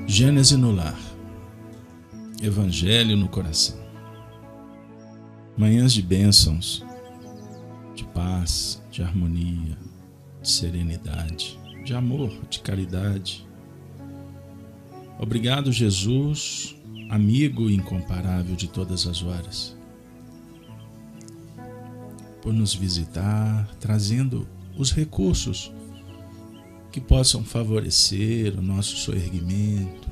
Gênese no lar, Evangelho no coração. Manhãs de bênçãos, de paz, de harmonia, de serenidade, de amor, de caridade. Obrigado, Jesus, amigo incomparável de todas as horas, por nos visitar, trazendo os recursos que possam favorecer o nosso soerguimento,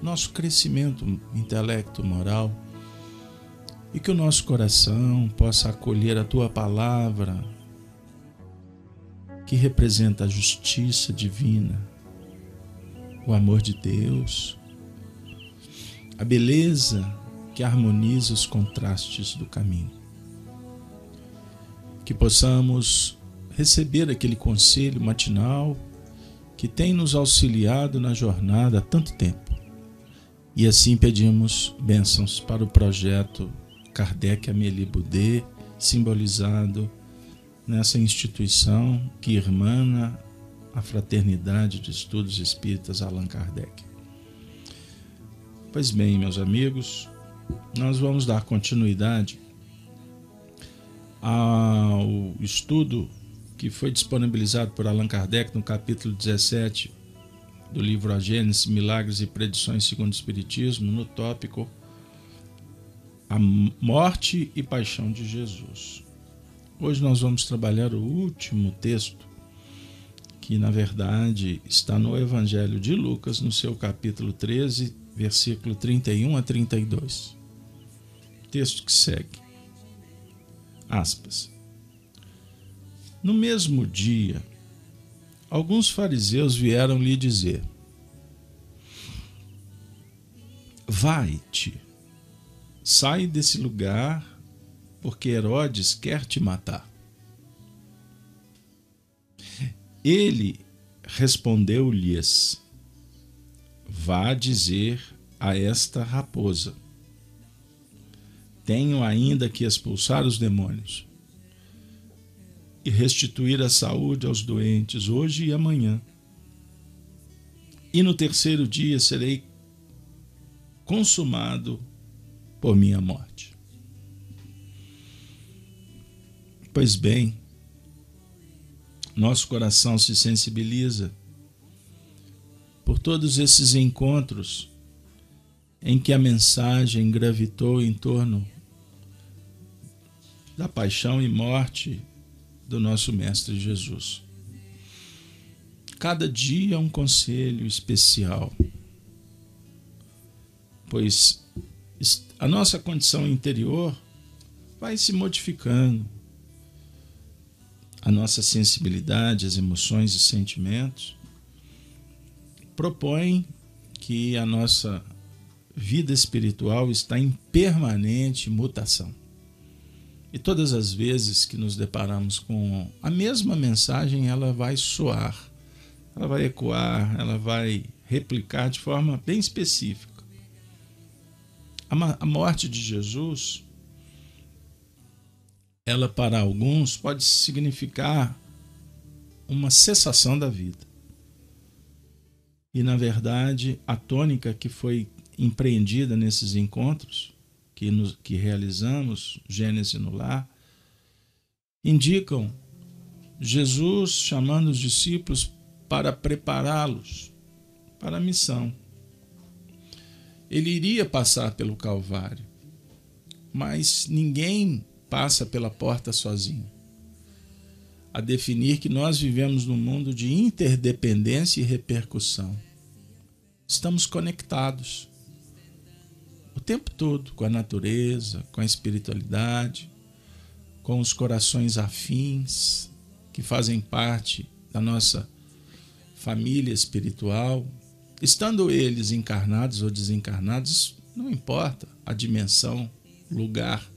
nosso crescimento intelecto, moral, e que o nosso coração possa acolher a Tua palavra, que representa a justiça divina, o amor de Deus, a beleza que harmoniza os contrastes do caminho. Que possamos receber aquele conselho matinal que tem nos auxiliado na jornada há tanto tempo. E assim pedimos bênçãos para o projeto Kardec Amélie Boudet, simbolizado nessa instituição que irmana a Fraternidade de Estudos Espíritas Allan Kardec. Pois bem, meus amigos, nós vamos dar continuidade ao estudo que foi disponibilizado por Allan Kardec no capítulo 17 do livro A Gênese, Milagres e Predições segundo o Espiritismo, no tópico A Morte e Paixão de Jesus. Hoje nós vamos trabalhar o último texto, que na verdade está no Evangelho de Lucas, no seu capítulo 13, versículo 31 a 32. Texto que segue. Aspas. No mesmo dia, alguns fariseus vieram lhe dizer: vai-te, sai desse lugar, porque Herodes quer te matar. Ele respondeu-lhes: vá dizer a esta raposa: tenho ainda que expulsar os demônios e restituir a saúde aos doentes hoje e amanhã. E no terceiro dia serei consumado por minha morte. Pois bem, nosso coração se sensibiliza por todos esses encontros em que a mensagem gravitou em torno da paixão e morte do nosso Mestre Jesus. Cada dia um conselho especial, pois a nossa condição interior vai se modificando, a nossa sensibilidade, as emoções e sentimentos propõem que a nossa vida espiritual está em permanente mutação. E todas as vezes que nos deparamos com a mesma mensagem, ela vai soar, ela vai ecoar, ela vai replicar de forma bem específica. A morte de Jesus, ela para alguns pode significar uma cessação da vida. E na verdade, a tônica que foi empreendida nesses encontros que realizamos, Gênese no lar, indicam Jesus chamando os discípulos para prepará-los para a missão. Ele iria passar pelo Calvário, mas ninguém passa pela porta sozinho. A definir que nós vivemos num mundo de interdependência e repercussão. Estamos conectados o tempo todo com a natureza, com a espiritualidade, com os corações afins que fazem parte da nossa família espiritual. Estando eles encarnados ou desencarnados, não importa a dimensão, lugar.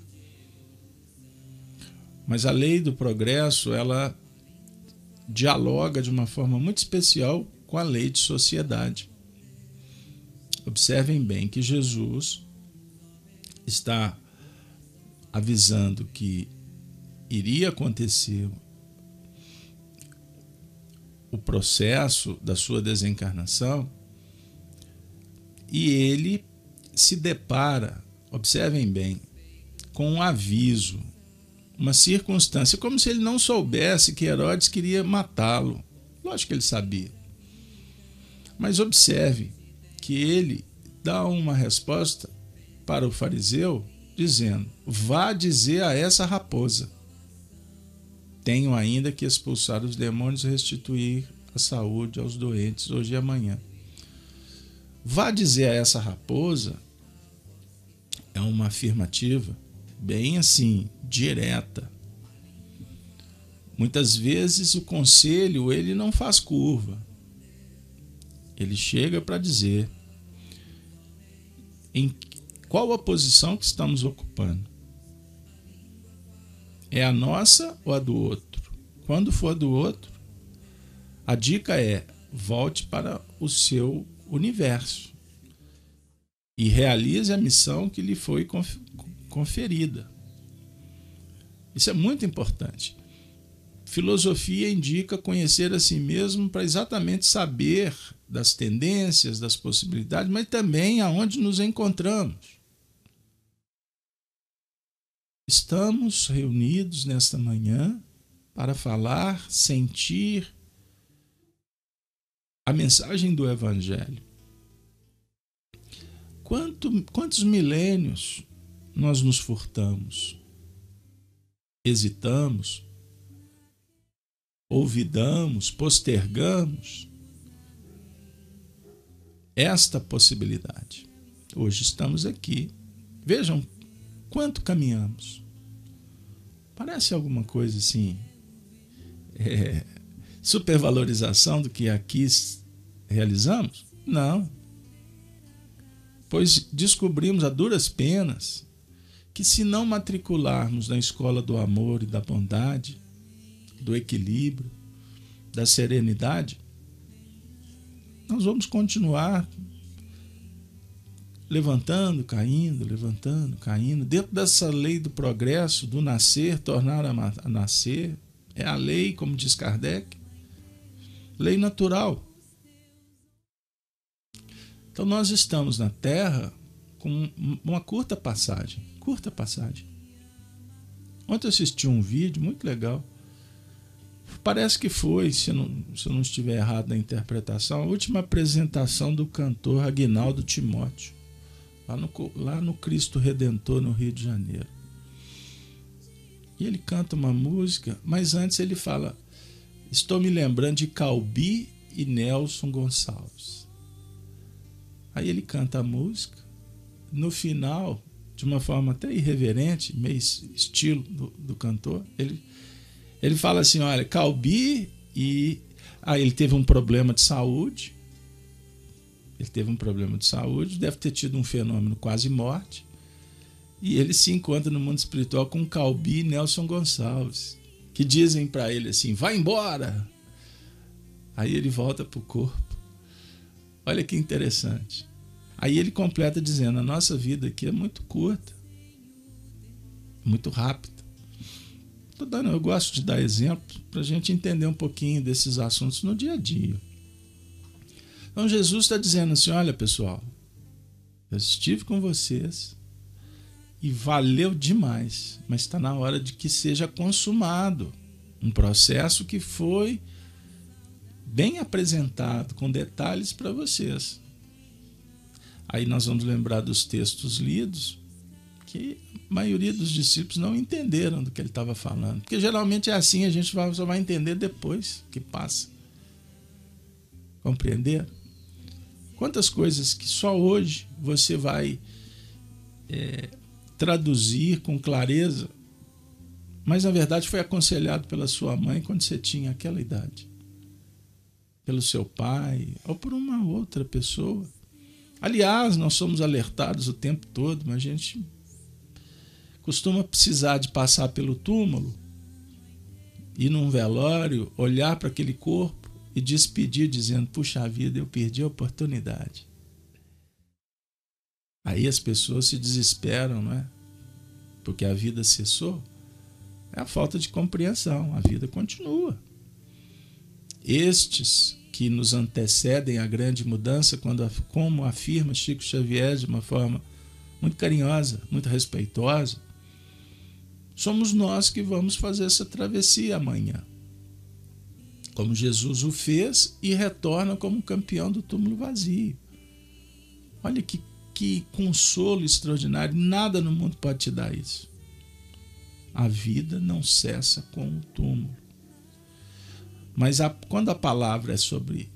Mas a lei do progresso, ela dialoga de uma forma muito especial com a lei de sociedade. Observem bem que Jesus está avisando que iria acontecer o processo da sua desencarnação E ele se depara, observem bem, com um aviso, uma circunstância, como se ele não soubesse que Herodes queria matá-lo. Lógico que ele sabia. Mas observe que ele dá uma resposta para o fariseu dizendo: vá dizer a essa raposa, tenho ainda que expulsar os demônios e restituir a saúde aos doentes hoje e amanhã. Vá dizer a essa raposa é uma afirmativa bem assim, direta. Muitas vezes o conselho ele não faz curva. Ele chega para dizer em qual a posição que estamos ocupando. É a nossa ou a do outro? Quando for a do outro, a dica é: volte para o seu universo e realize a missão que lhe foi conferida. Isso é muito importante. Filosofia indica conhecer a si mesmo para exatamente saber das tendências, das possibilidades, mas também aonde nos encontramos. Estamos reunidos nesta manhã para falar, sentir a mensagem do Evangelho. Quantos milênios nós nos furtamos, hesitamos, olvidamos, postergamos esta possibilidade. Hoje estamos aqui. Vejam quanto caminhamos. Parece alguma coisa assim, supervalorização do que aqui realizamos? Não. Pois descobrimos a duras penas que, se não matricularmos na escola do amor e da bondade, do equilíbrio, da serenidade, nós vamos continuar levantando, caindo, dentro dessa lei do progresso, do nascer, tornar a nascer. É a lei, como diz Kardec, lei natural. Então nós estamos na Terra com uma curta passagem. Ontem eu assisti um vídeo muito legal. Parece que foi, se eu não estiver errado na interpretação, a última apresentação do cantor Aguinaldo Timóteo, lá no Cristo Redentor, no Rio de Janeiro. E ele canta uma música, mas antes ele fala: estou me lembrando de Calbi e Nelson Gonçalves. Aí ele canta a música, no final, de uma forma até irreverente, meio estilo do cantor, ele fala assim: olha, Calbi e... ele teve um problema de saúde. Deve ter tido um fenômeno quase morte. E ele se encontra no mundo espiritual com Calbi e Nelson Gonçalves, que dizem para ele assim: vai embora. Aí ele volta para o corpo. Olha que interessante. Aí ele completa dizendo: a nossa vida aqui é muito curta, muito rápida. Eu gosto de dar exemplos para a gente entender um pouquinho desses assuntos no dia a dia. Então Jesus está dizendo assim: olha, pessoal, eu estive com vocês e valeu demais, mas está na hora de que seja consumado um processo que foi bem apresentado, com detalhes para vocês. Aí nós vamos lembrar dos textos lidos, que a maioria dos discípulos não entenderam do que ele estava falando. Porque geralmente é assim, a gente só vai entender depois que passa. Compreender? Quantas coisas que só hoje você vai traduzir com clareza, mas na verdade foi aconselhado pela sua mãe quando você tinha aquela idade, pelo seu pai ou por uma outra pessoa. Aliás, nós somos alertados o tempo todo, mas a gente costuma precisar de passar pelo túmulo, ir num velório, olhar para aquele corpo e despedir dizendo: puxa vida, eu perdi a oportunidade. Aí as pessoas se desesperam, não é? Porque a vida cessou. É a falta de compreensão, a vida continua. Estes que nos antecedem à grande mudança, como afirma Chico Xavier de uma forma muito carinhosa, muito respeitosa, somos nós que vamos fazer essa travessia amanhã. Como Jesus o fez e retorna como campeão do túmulo vazio. Olha que consolo extraordinário, nada no mundo pode te dar isso. A vida não cessa com o túmulo. Mas quando a palavra é sobre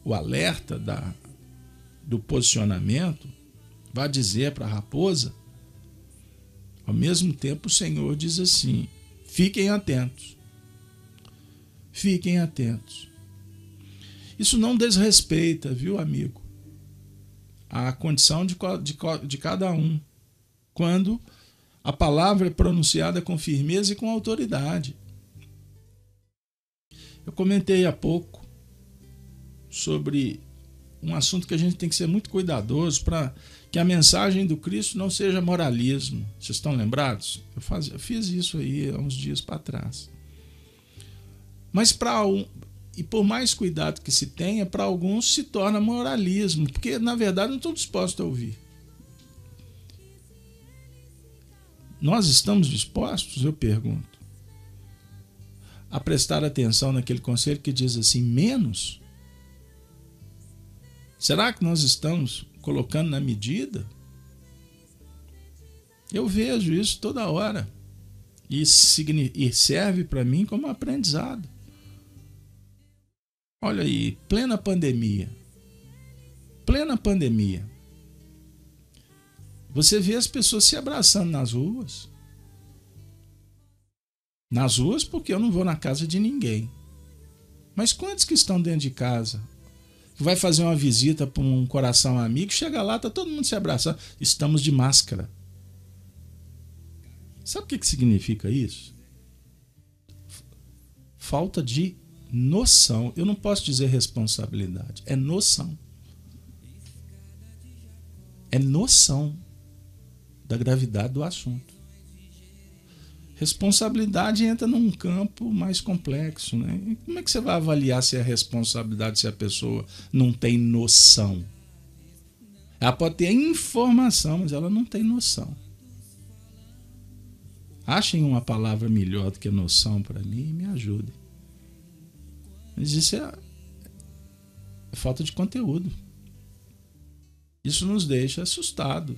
o alerta do posicionamento, vai dizer para a raposa, ao mesmo tempo o Senhor diz assim, fiquem atentos. Fiquem atentos. Isso não desrespeita, viu, amigo, a condição de cada um, quando a palavra é pronunciada com firmeza e com autoridade. Eu comentei há pouco sobre um assunto que a gente tem que ser muito cuidadoso para que a mensagem do Cristo não seja moralismo. Vocês estão lembrados? Eu fiz isso aí há uns dias para trás. Mas e por mais cuidado que se tenha, para alguns se torna moralismo, porque na verdade não estão dispostos a ouvir. Nós estamos dispostos, eu pergunto, a prestar atenção naquele conselho que diz assim, menos? Será que nós estamos colocando na medida? Eu vejo isso toda hora e serve para mim como aprendizado. Olha aí, plena pandemia. Você vê as pessoas se abraçando nas ruas. Nas ruas porque eu não vou na casa de ninguém. Mas quantos que estão dentro de casa? Que vai fazer uma visita para um coração amigo, chega lá, tá todo mundo se abraçando. Estamos de máscara. Sabe o que significa isso? Falta de noção. Eu não posso dizer responsabilidade. É noção. É noção da gravidade do assunto. Responsabilidade entra num campo mais complexo, né? E como é que você vai avaliar se é responsabilidade, se a pessoa não tem noção? Ela pode ter informação, mas ela não tem noção. Achem uma palavra melhor do que noção para mim e me ajudem. Mas isso é falta de conteúdo. Isso nos deixa assustados.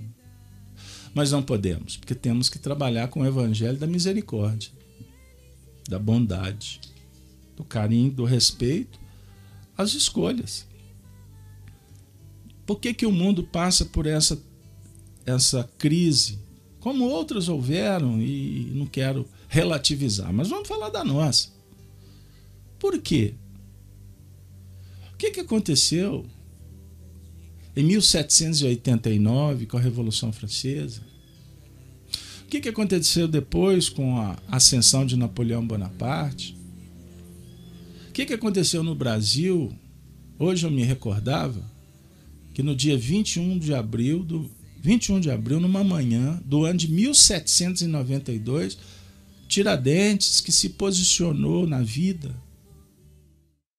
Mas não podemos, porque temos que trabalhar com o evangelho da misericórdia, da bondade, do carinho, do respeito às escolhas. Por que o mundo passa por essa crise? Como outras houveram, e não quero relativizar, mas vamos falar da nossa. Por quê? O que aconteceu em 1789, com a Revolução Francesa? O que aconteceu depois com a ascensão de Napoleão Bonaparte? O que aconteceu no Brasil? Hoje eu me recordava que no dia 21 de abril, numa manhã do ano de 1792, Tiradentes, que se posicionou na vida,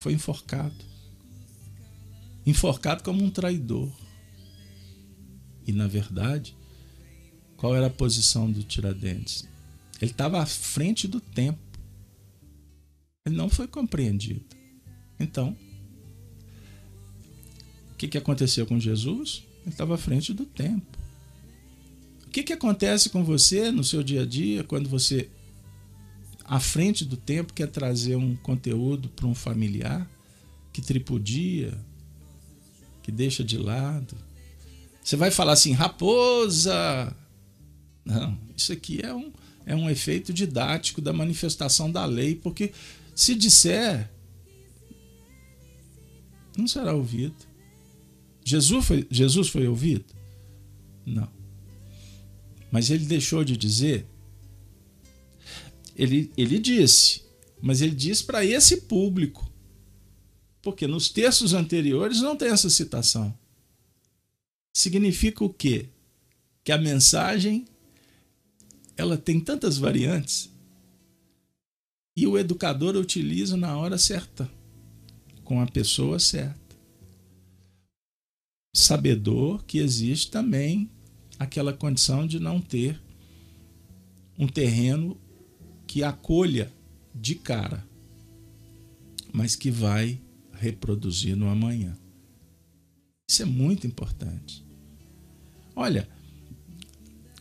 foi enforcado. Enforcado como um traidor. E, na verdade, qual era a posição do Tiradentes? Ele estava à frente do tempo. Ele não foi compreendido. Então, o que aconteceu com Jesus? Ele estava à frente do tempo. O que acontece com você no seu dia a dia quando você, à frente do tempo, quer trazer um conteúdo para um familiar que tripudia, que deixa de lado? Você vai falar assim, raposa! Não, isso aqui é um efeito didático da manifestação da lei, porque se disser, não será ouvido. Jesus foi ouvido? Não. Mas ele deixou de dizer? Ele disse, mas ele disse para esse público. Porque nos textos anteriores não tem essa citação. Significa o quê? Que a mensagem ela tem tantas variantes E o educador utiliza na hora certa, com a pessoa certa. Sabedor que existe também aquela condição de não ter um terreno que acolha de cara, mas que vai reproduzir no amanhã. Isso é muito importante. Olha,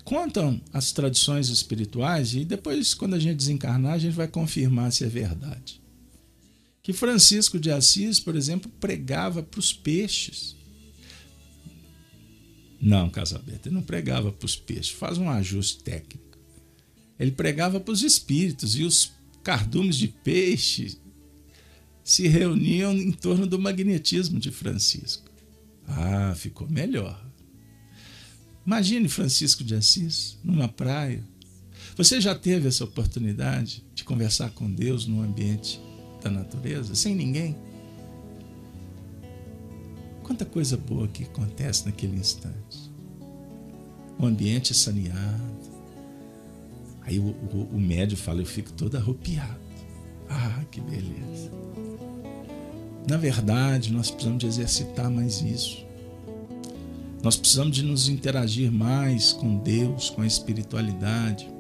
contam as tradições espirituais, e depois, quando a gente desencarnar, a gente vai confirmar se é verdade, que Francisco de Assis, por exemplo, pregava para os peixes. Não, Casalberto, ele não pregava para os peixes, faz um ajuste técnico. Ele pregava para os espíritos, e os cardumes de peixe se reuniam em torno do magnetismo de Francisco. Ah, ficou melhor. Imagine Francisco de Assis numa praia. Você já teve essa oportunidade de conversar com Deus no ambiente da natureza, sem ninguém? Quanta coisa boa que acontece naquele instante. O ambiente é saneado. Aí o médium fala, eu fico todo arrepiado. Ah, que beleza. Na verdade, nós precisamos de exercitar mais isso. Nós precisamos de nos interagir mais com Deus, com a espiritualidade,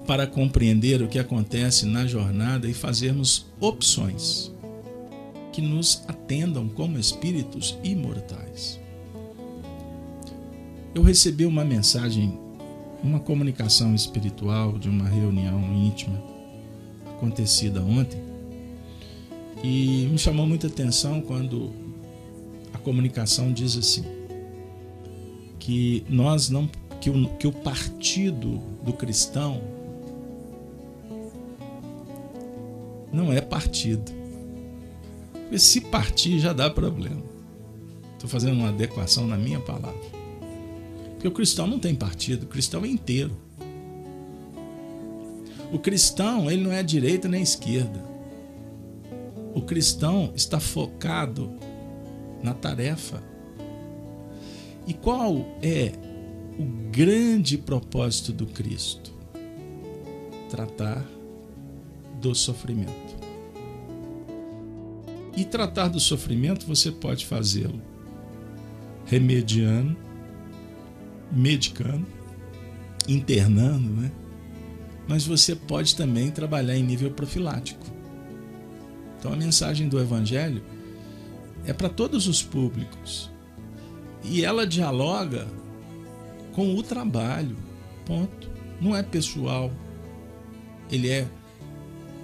para compreender o que acontece na jornada e fazermos opções que nos atendam como espíritos imortais. Eu recebi uma mensagem, uma comunicação espiritual de uma reunião íntima acontecida ontem, e me chamou muita atenção quando a comunicação diz assim, que nós não, que o partido do cristão não é partido. Porque se partir já dá problema. Estou fazendo uma adequação na minha palavra. Porque o cristão não tem partido, o cristão é inteiro. O cristão, ele não é direita nem esquerda. O cristão está focado na tarefa. E qual é o grande propósito do Cristo? Tratar do sofrimento. E tratar do sofrimento você pode fazê-lo remediando, medicando, internando, né? Mas você pode também trabalhar em nível profilático. Então a mensagem do Evangelho é para todos os públicos. E ela dialoga com o trabalho, ponto. Não é pessoal. Ele é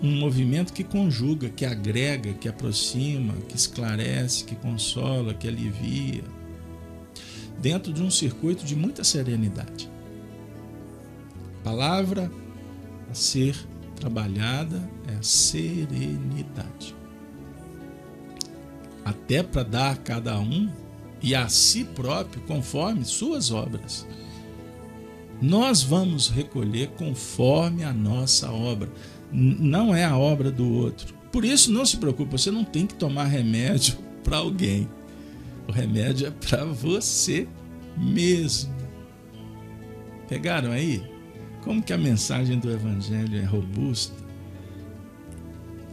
um movimento que conjuga, que agrega, que aproxima, que esclarece, que consola, que alivia, dentro de um circuito de muita serenidade. Palavra a ser trabalhada é a serenidade. Até para dar a cada um e a si próprio conforme suas obras. Nós vamos recolher conforme a nossa obra. Não é a obra do outro. Por isso, não se preocupe, você não tem que tomar remédio para alguém. O remédio é para você mesmo. Pegaram aí? Como que a mensagem do Evangelho é robusta?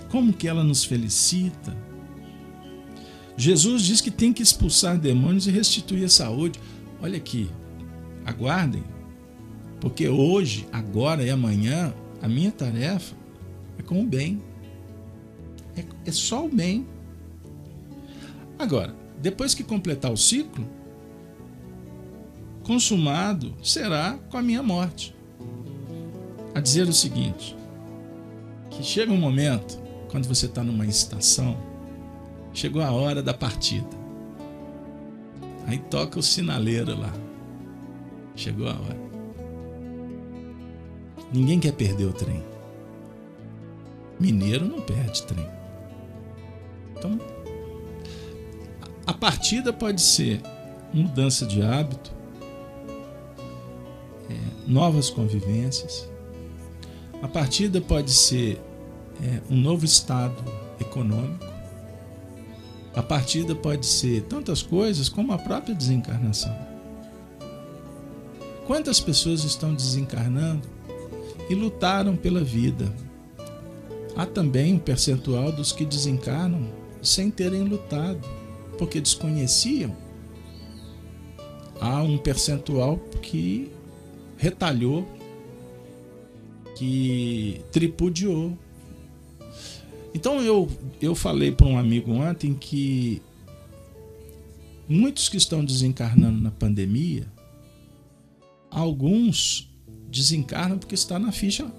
Como que ela nos felicita? Jesus diz que tem que expulsar demônios e restituir a saúde. Olha aqui, aguardem, porque hoje, agora e amanhã, a minha tarefa é com o bem. É só o bem. Agora, depois que completar o ciclo, consumado será com a minha morte. A dizer o seguinte, que chega um momento, quando você está numa estação, chegou a hora da partida. Aí toca o sinaleiro lá. Chegou a hora. Ninguém quer perder o trem. Mineiro não perde trem. Então, a partida pode ser mudança de hábito, novas convivências. A partida pode ser um novo estado econômico. A partida pode ser tantas coisas como a própria desencarnação. Quantas pessoas estão desencarnando e lutaram pela vida, há também um percentual dos que desencarnam sem terem lutado, porque desconheciam. Há um percentual que retalhou, que tripudiou. Então eu falei para um amigo ontem que muitos que estão desencarnando na pandemia, alguns desencarnam porque está na ficha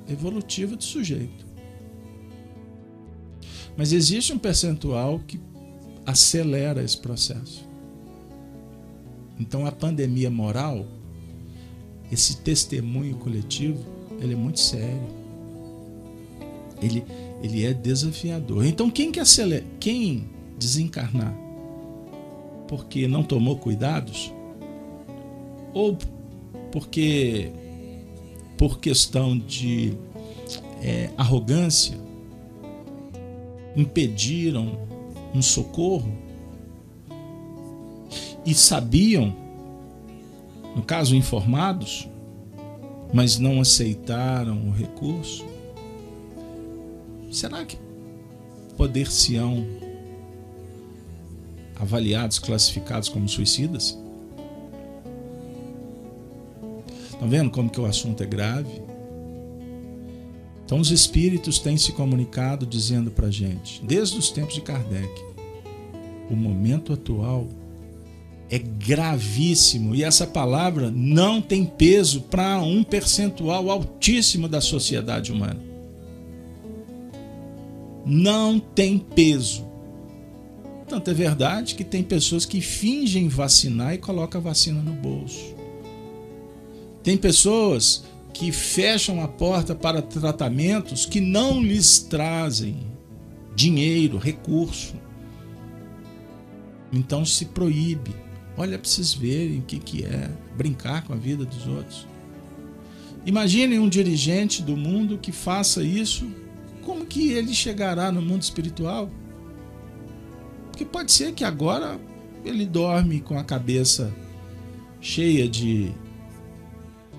evolutiva do sujeito. Mas existe um percentual que acelera esse processo. Então a pandemia moral, esse testemunho coletivo, ele é muito sério. Ele é desafiador. Então quem desencarnar porque não tomou cuidados, ou porque por questão de arrogância impediram um socorro e sabiam, no caso informados, mas não aceitaram o recurso, será que poder-se-ão avaliados, classificados como suicidas? Estão vendo como que o assunto é grave? Então os espíritos têm se comunicado dizendo para a gente, desde os tempos de Kardec, o momento atual é gravíssimo e essa palavra não tem peso para um percentual altíssimo da sociedade humana. Não tem peso. Tanto é verdade que tem pessoas que fingem vacinar e colocam a vacina no bolso. Tem pessoas que fecham a porta para tratamentos que não lhes trazem dinheiro, recurso. Então se proíbe. Olha para vocês verem o que é brincar com a vida dos outros. Imaginem um dirigente do mundo que faça isso. Como que ele chegará no mundo espiritual? Porque pode ser que agora ele dorme com a cabeça cheia de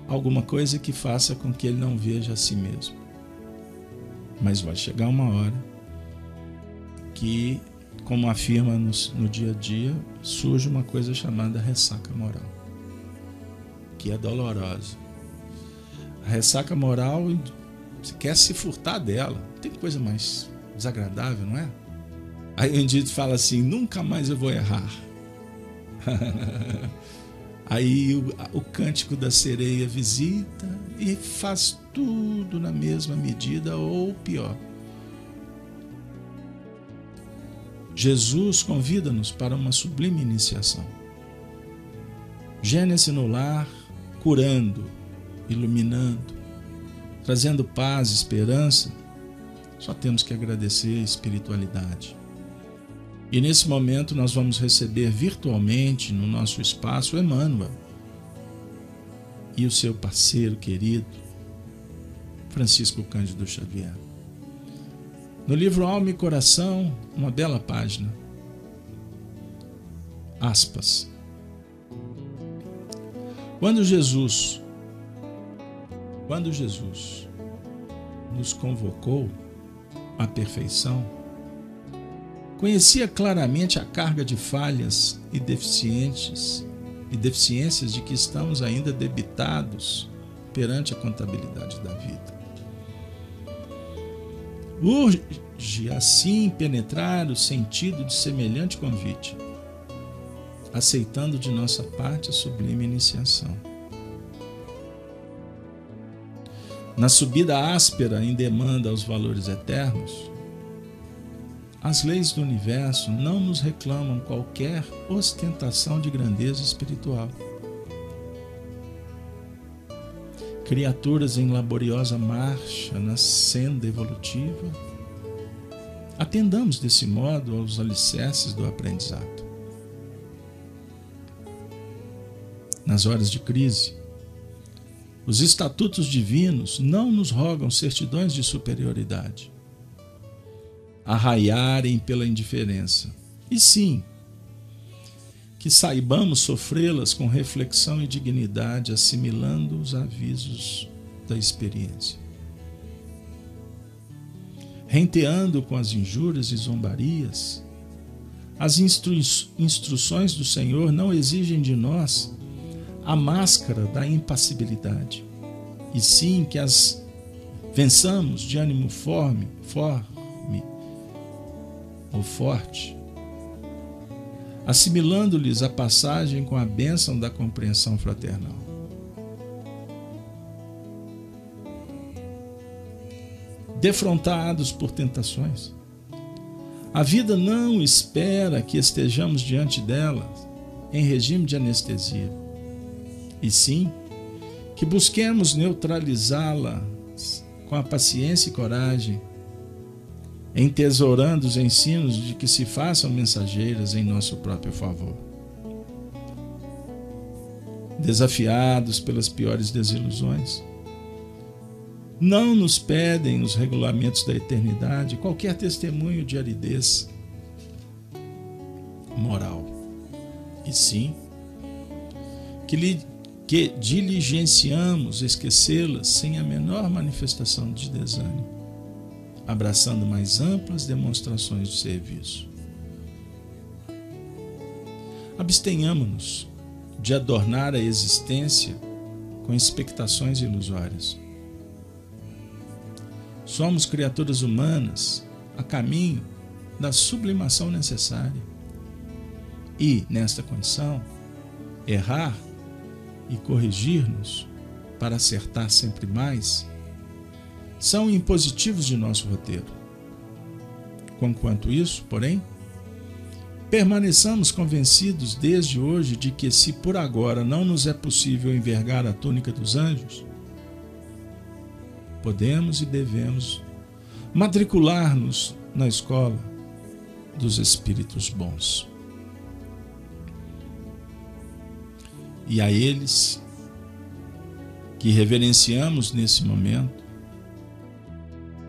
alguma coisa que faça com que ele não veja a si mesmo. Mas vai chegar uma hora que, como afirma no dia a dia, surge uma coisa chamada ressaca moral, que é dolorosa. A ressaca moral, você quer se furtar dela. Tem coisa mais desagradável, não é? Aí o indivíduo fala assim, nunca mais eu vou errar. Aí o cântico da sereia visita e faz tudo na mesma medida ou pior. Jesus convida-nos para uma sublime iniciação. Gênese no lar, curando, iluminando, trazendo paz, esperança. Só temos que agradecer a espiritualidade. E nesse momento nós vamos receber virtualmente no nosso espaço Emmanuel e o seu parceiro querido, Francisco Cândido Xavier. No livro Alma e Coração, uma bela página. Aspas. Quando Jesus nos convocou à perfeição, conhecia claramente a carga de falhas e deficiências de que estamos ainda debitados perante a contabilidade da vida. Urge assim penetrar o sentido de semelhante convite, aceitando de nossa parte a sublime iniciação. Na subida áspera em demanda aos valores eternos, as leis do universo não nos reclamam qualquer ostentação de grandeza espiritual. Criaturas em laboriosa marcha na senda evolutiva, atendamos desse modo aos alicerces do aprendizado. Nas horas de crise, os estatutos divinos não nos rogam certidões de superioridade, arraiarem pela indiferença, e sim, que saibamos sofrê-las com reflexão e dignidade, assimilando os avisos da experiência. renteando com as injúrias e zombarias. As instruções do Senhor não exigem de nós a máscara da impassibilidade, e sim que as vençamos de ânimo forte, assimilando-lhes a passagem com a bênção da compreensão fraternal. Defrontados por tentações, a vida não espera que estejamos diante dela em regime de anestesia, e sim que busquemos neutralizá-la com a paciência e coragem, entesourando os ensinos de que se façam mensageiras em nosso próprio favor. Desafiados pelas piores desilusões, não nos pedem os regulamentos da eternidade qualquer testemunho de aridez moral, e sim que diligenciamos esquecê-las sem a menor manifestação de desânimo, abraçando mais amplas demonstrações de serviço. Abstenhamos-nos de adornar a existência com expectações ilusórias. Somos criaturas humanas a caminho da sublimação necessária. E, nesta condição, errar e corrigir-nos para acertar sempre mais são impositivos de nosso roteiro. Conquanto isso, porém, permaneçamos convencidos desde hoje de que, se por agora não nos é possível envergar a túnica dos anjos, podemos e devemos matricular-nos na escola dos espíritos bons. E a eles que reverenciamos nesse momento,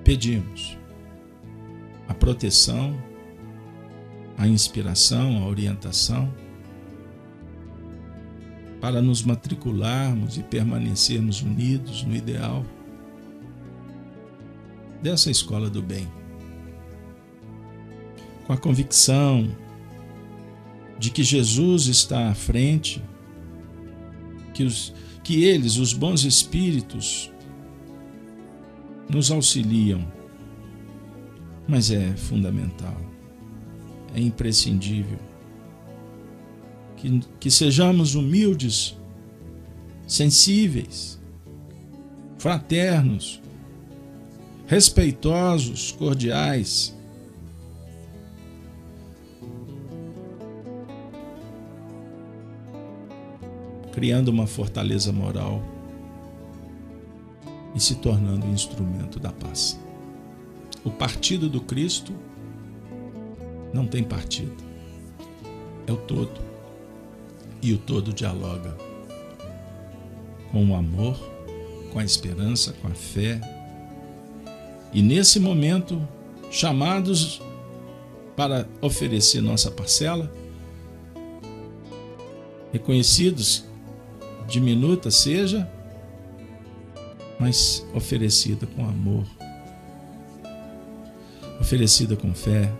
pedimos a proteção, a inspiração, a orientação, para nos matricularmos e permanecermos unidos no ideal dessa escola do bem, com a convicção de que Jesus está à frente, que eles, os bons espíritos, nos auxiliam, mas é fundamental, é imprescindível que sejamos humildes, sensíveis, fraternos, respeitosos, cordiais, criando uma fortaleza moral e se tornando um instrumento da paz. O partido do Cristo não tem partido, é o todo, e o todo dialoga com o amor, com a esperança, com a fé, e nesse momento, chamados para oferecer nossa parcela, reconhecidos, diminuta seja, mas oferecida com amor, oferecida com fé,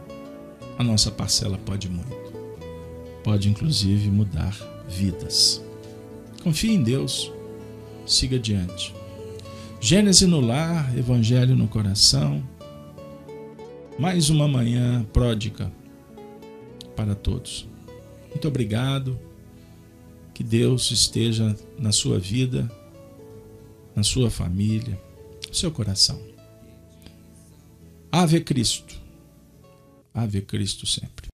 a nossa parcela pode muito. Pode inclusive mudar vidas. Confie em Deus, siga adiante. Gênese no lar, Evangelho no coração. Mais uma manhã pródiga para todos. Muito obrigado. Que Deus esteja na sua vida, na sua família, no seu coração. Ave Cristo. Ave Cristo sempre.